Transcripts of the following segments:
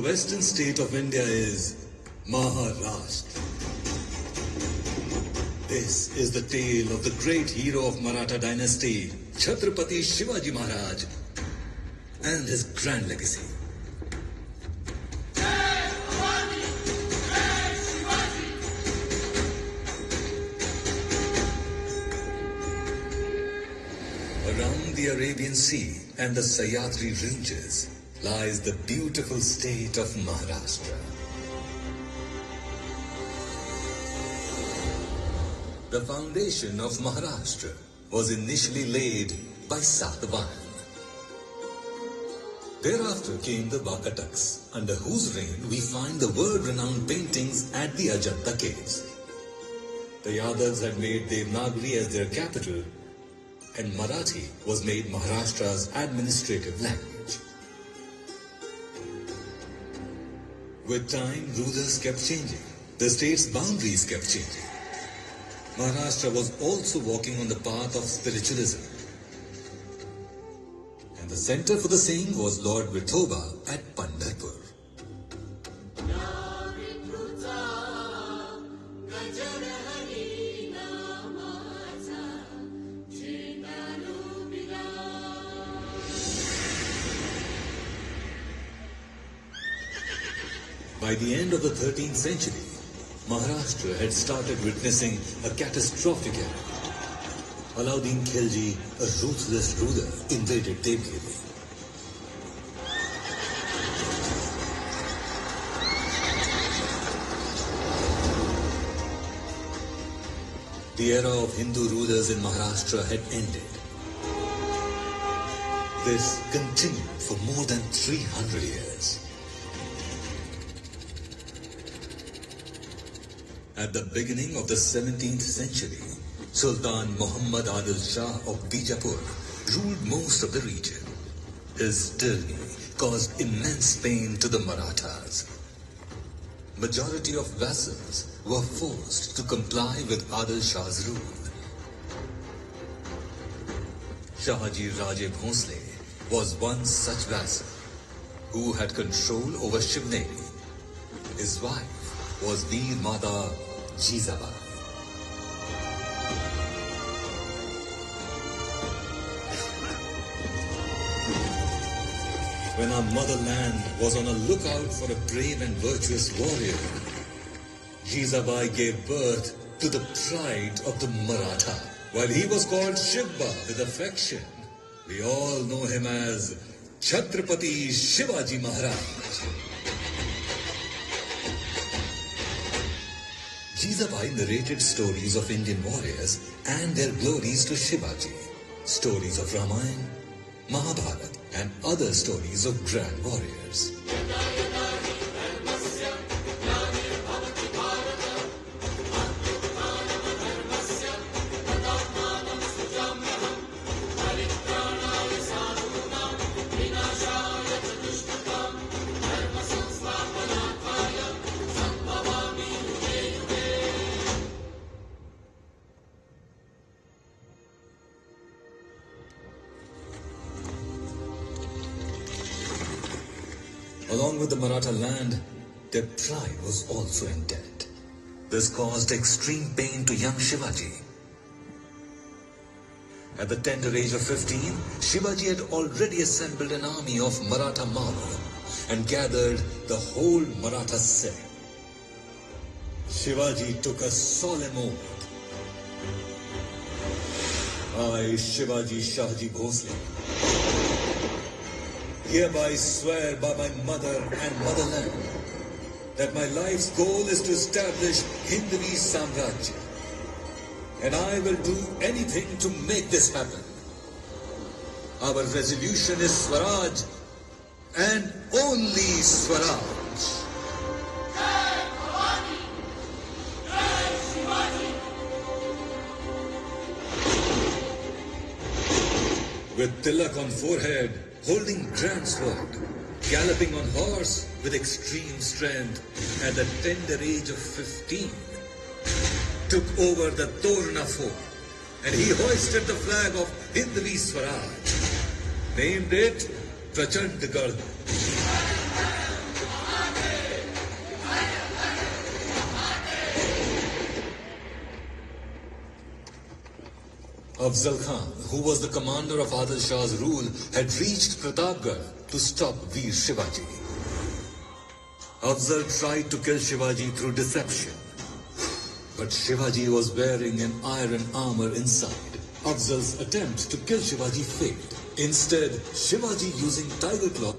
western state of India is Maharashtra. This is the tale of the great hero of Maratha dynasty, Chhatrapati Shivaji Maharaj, and his grand legacy. Around the Arabian Sea and the Sahyadri ranges lies the beautiful state of Maharashtra. The foundation of Maharashtra was initially laid by Satavahan. Thereafter came the Vakataks, under whose reign we find the world-renowned paintings at the Ajanta caves. The Yadavs had made Devanagari as their capital, and Marathi was made Maharashtra's administrative language. With time, rulers kept changing. The state's boundaries kept changing. Maharashtra was also walking on the path of spiritualism. And the center for the same was Lord Vithoba at Pandharpur. By the end of the 13th century, Maharashtra had started witnessing a catastrophic era. Alauddin Khilji, a ruthless ruler, invaded Devgiri. The era of Hindu rulers in Maharashtra had ended. This continued for more than 300 years. At the beginning of the 17th century, Sultan Muhammad Adil Shah of Bijapur ruled most of the region. His tyranny caused immense pain to the Marathas. Majority of vassals were forced to comply with Adil Shah's rule. Shahaji Raje Bhonsle was one such vassal who had control over Shivneri. His wife was Veer Mata Jizabai. When our motherland was on a lookout for a brave and virtuous warrior, Jizabai gave birth to the pride of the Maratha. While he was called Shivba with affection, we all know him as Chhatrapati Shivaji Maharaj. Jizabai narrated stories of Indian warriors and their glories to Shivaji. Stories of Ramayana, Mahabharata and other stories of grand warriors. Along with the Maratha land, their pride was also in debt. This caused extreme pain to young Shivaji. At the tender age of 15, Shivaji had already assembled an army of Maratha Malu and gathered the whole Maratha set. Shivaji took a solemn oath. I, Shivaji Shahji Bhonsle, hereby swear by my mother and motherland that my life's goal is to establish Hindvi Samrajya, and I will do anything to make this happen. Our resolution is Swaraj and only Swaraj. With tilak on forehead, holding grand sword, galloping on horse with extreme strength, at the tender age of 15, took over the Torna fort, and he hoisted the flag of Hindvi Swaraj, named it Prachandgarh. Afzal Khan, who was the commander of Adil Shah's rule, had reached Pratapgarh to stop Veer Shivaji. Afzal tried to kill Shivaji through deception, but Shivaji was wearing an iron armor inside. Afzal's attempt to kill Shivaji failed. Instead, Shivaji, using tiger claw,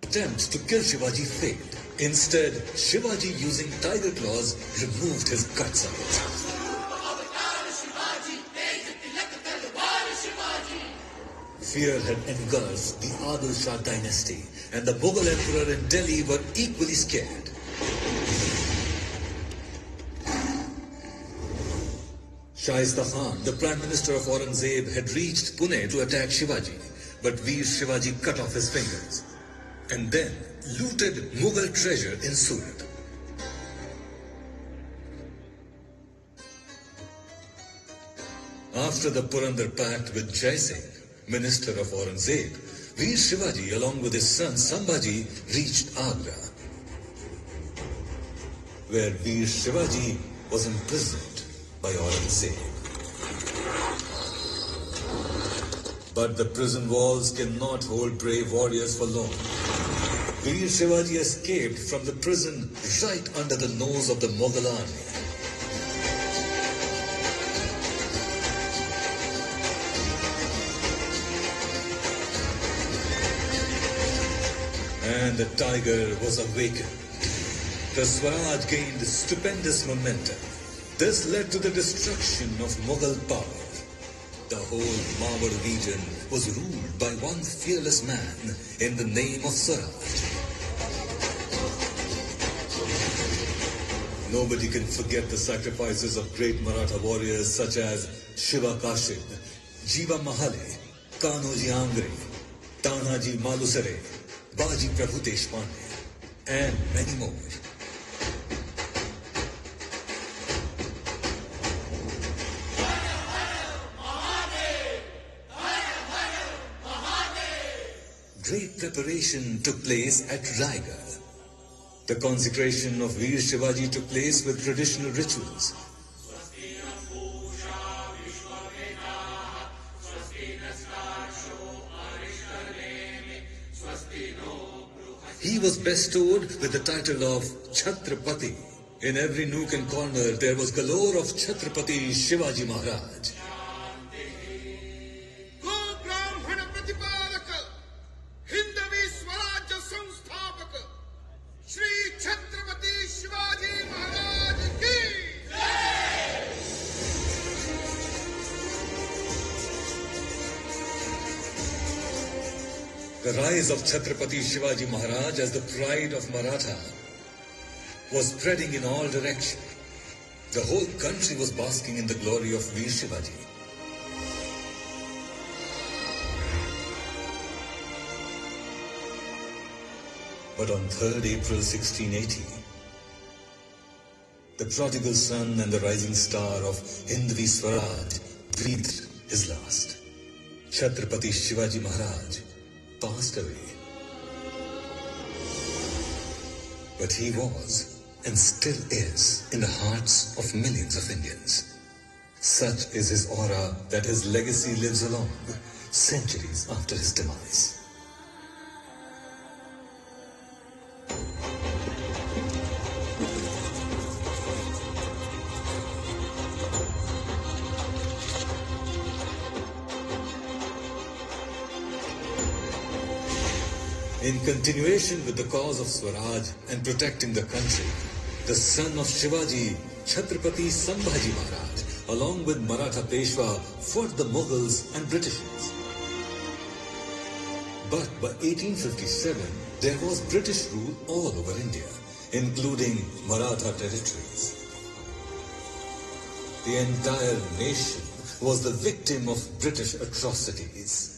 attempts to kill Shivaji failed. Instead, Shivaji, using tiger claws, removed his guts out. Fear had engulfed the Adil Shah dynasty, and the Mughal emperor in Delhi were equally scared. Shaista Khan, the Prime Minister of Aurangzeb, had reached Pune to attack Shivaji, but Veer Shivaji cut off his fingers and then looted Mughal treasure in Surat. After the Purandar Pact with Jai Singh, Minister of Aurangzeb, Veer Shivaji, along with his son Sambhaji, reached Agra, where Veer Shivaji was imprisoned by Aurangzeb. But the prison walls cannot hold brave warriors for long. Veer Shivaji escaped from the prison right under the nose of the Mughal army. And the tiger was awakened. The Swaraj gained stupendous momentum. This led to the destruction of Mughal power. The whole Mawar region was ruled by one fearless man in the name of Swaraj. Nobody can forget the sacrifices of great Maratha warriors such as Shiva Kashid, Jiva Mahale, Kanoji Angre, Tanaji Malusare, Baji Prabhu Deshpande, and many more. great preparation took place at Raigad. The consecration of Veer Shivaji took place with traditional rituals. He was bestowed with the title of Chhatrapati. In every nook and corner there was galore of Chhatrapati Shivaji Maharaj. The rise of Chhatrapati Shivaji Maharaj as the pride of Maratha was spreading in all directions. The whole country was basking in the glory of Veer Shivaji. But on 3rd April 1680, the prodigal son and the rising star of Hindvi Swaraj breathed his last. Chhatrapati Shivaji Maharaj passed away. But he was and still is in the hearts of millions of Indians. Such is his aura that his legacy lives along centuries after his demise. In continuation with the cause of Swaraj and protecting the country, the son of Shivaji, Chhatrapati Sambhaji Maharaj, along with Maratha Peshwa, fought the Mughals and Britishers. But by 1857, there was British rule all over India, including Maratha territories. The entire nation was the victim of British atrocities.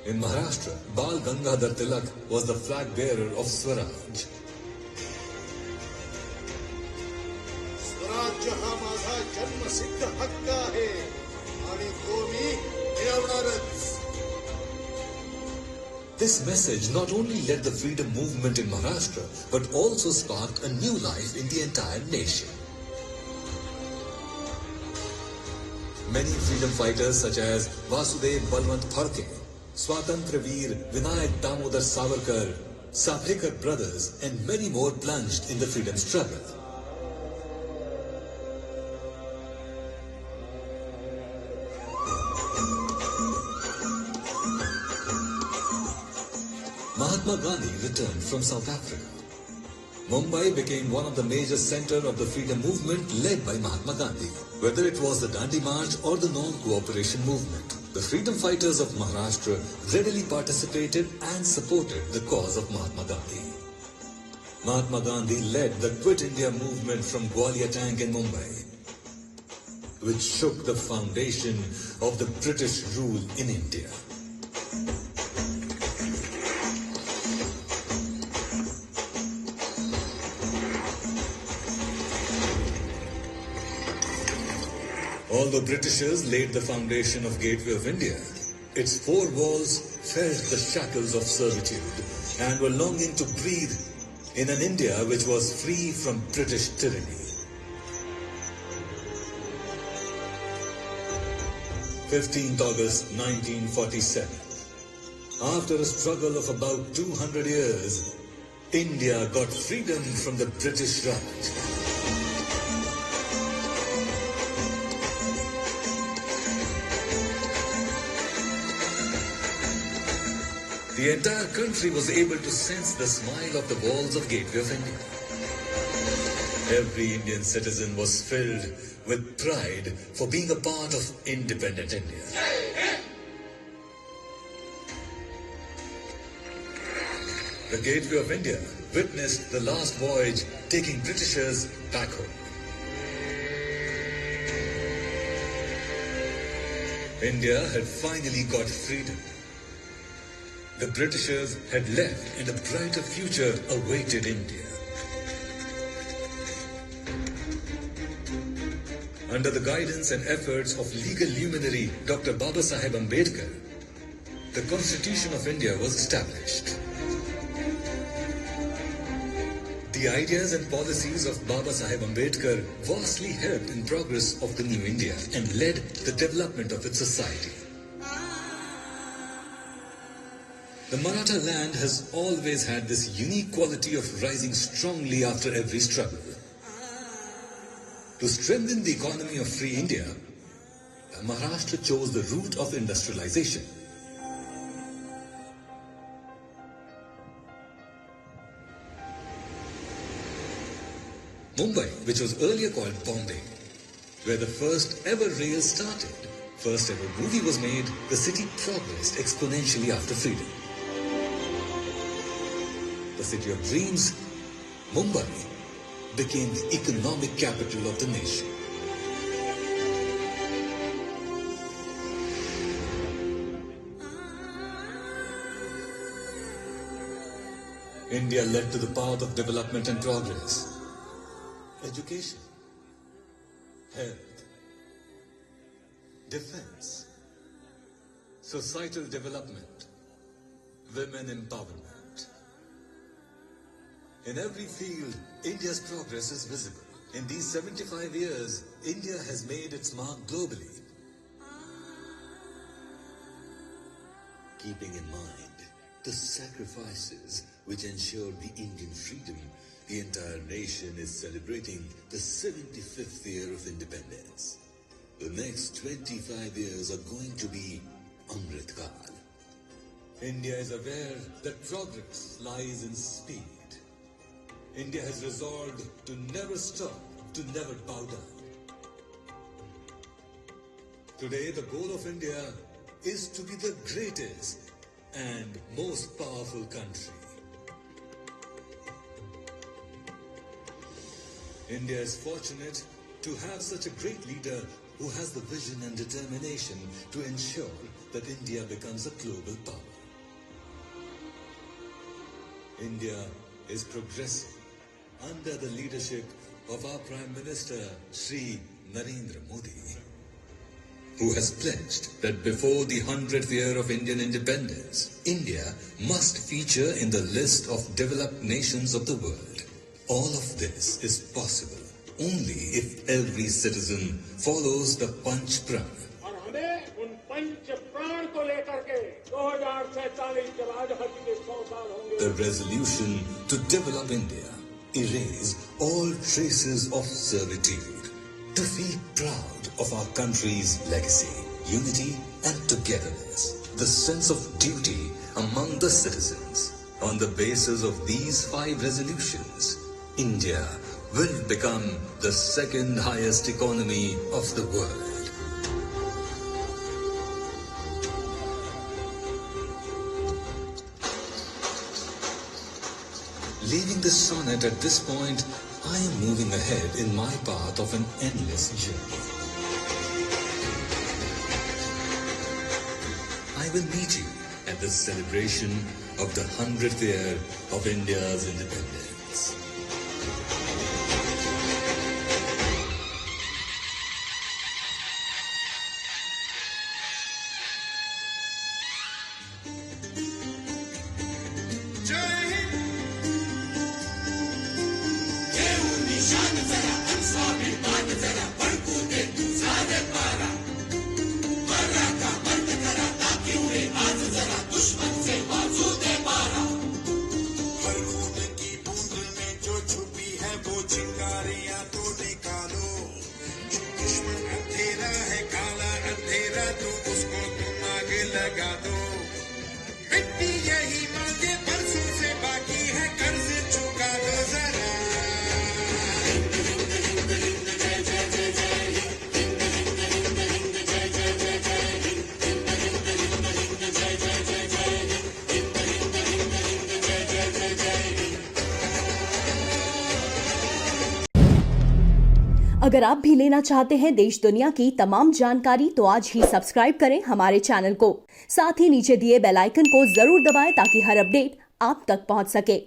In Maharashtra, Bal Gangadhar Tilak was the flag bearer of Swaraj. Swaraj ha माझा जन्म सिद्ध हक्क आहे आणि तो मी मिळवणारच. This message not only led the freedom movement in Maharashtra, but also sparked a new life in the entire nation. Many freedom fighters such as Vasudev Balwant Phadke, Swatantra Veer Vinayak Damodar Savarkar, Saprekar brothers and many more plunged in the freedom struggle. Mahatma Gandhi returned from South Africa. Mumbai became one of the major centers of the freedom movement led by Mahatma Gandhi, whether it was the Dandi March or the non-cooperation movement. The freedom fighters of Maharashtra readily participated and supported the cause of Mahatma Gandhi. Mahatma Gandhi led the Quit India movement from Gwalior Tank in Mumbai, which shook the foundation of the British rule in India. Although Britishers laid the foundation of Gateway of India, its four walls felt the shackles of servitude and were longing to breathe in an India which was free from British tyranny. 15th August 1947. After a struggle of about 200 years, India got freedom from the British Raj. The entire country was able to sense the smile of the walls of Gateway of India. Every Indian citizen was filled with pride for being a part of independent India. The Gateway of India witnessed the last voyage taking Britishers back home. India had finally got freedom. The Britishers had left and a brighter future awaited India. Under the guidance and efforts of legal luminary Dr. Prabhasakshi Ambedkar, the Constitution of India was established. The ideas and policies of Prabhasakshi Ambedkar vastly helped in progress of the new India and led the development of its society. The Maratha land has always had this unique quality of rising strongly after every struggle. To strengthen the economy of free India, Maharashtra chose the route of industrialization. Mumbai, which was earlier called Bombay, where the first ever rail started, first ever movie was made, the city progressed exponentially after freedom. The city of dreams, Mumbai, became the economic capital of the nation. India led to the path of development and progress. Education, health, defense, societal development, women empowerment. In every field, India's progress is visible. In these 75 years, India has made its mark globally. Keeping in mind the sacrifices which ensured the Indian freedom, the entire nation is celebrating the 75th year of independence. The next 25 years are going to be Amrit Kaal. India is aware that progress lies in speed. India has resolved to never stop, to never bow down. Today, the goal of India is to be the greatest and most powerful country. India is fortunate to have such a great leader who has the vision and determination to ensure that India becomes a global power. India is progressing under the leadership of our Prime Minister, Shri Narendra Modi, who has pledged that before the 100th year of Indian independence, India must feature in the list of developed nations of the world. All of this is possible only if every citizen follows the Panch Pran. और हमें उन पंच प्राण को लेकर के 2047 जब आजादी के 100 साल होंगे. The resolution to develop India, erase all traces of servitude, to feel proud of our country's legacy, unity and togetherness, the sense of duty among the citizens. On the basis of these 5 resolutions, India will become the second highest economy of the world. Leaving the sonnet at this point, I am moving ahead in my path of an endless journey. I will meet you at the celebration of the 100th year of India's independence. अगर आप भी लेना चाहते हैं देश दुनिया की तमाम जानकारी तो आज ही सब्सक्राइब करें हमारे चैनल को। साथ ही नीचे दिए बेल आइकन को जरूर दबाएं ताकि हर अपडेट आप तक पहुंच सके।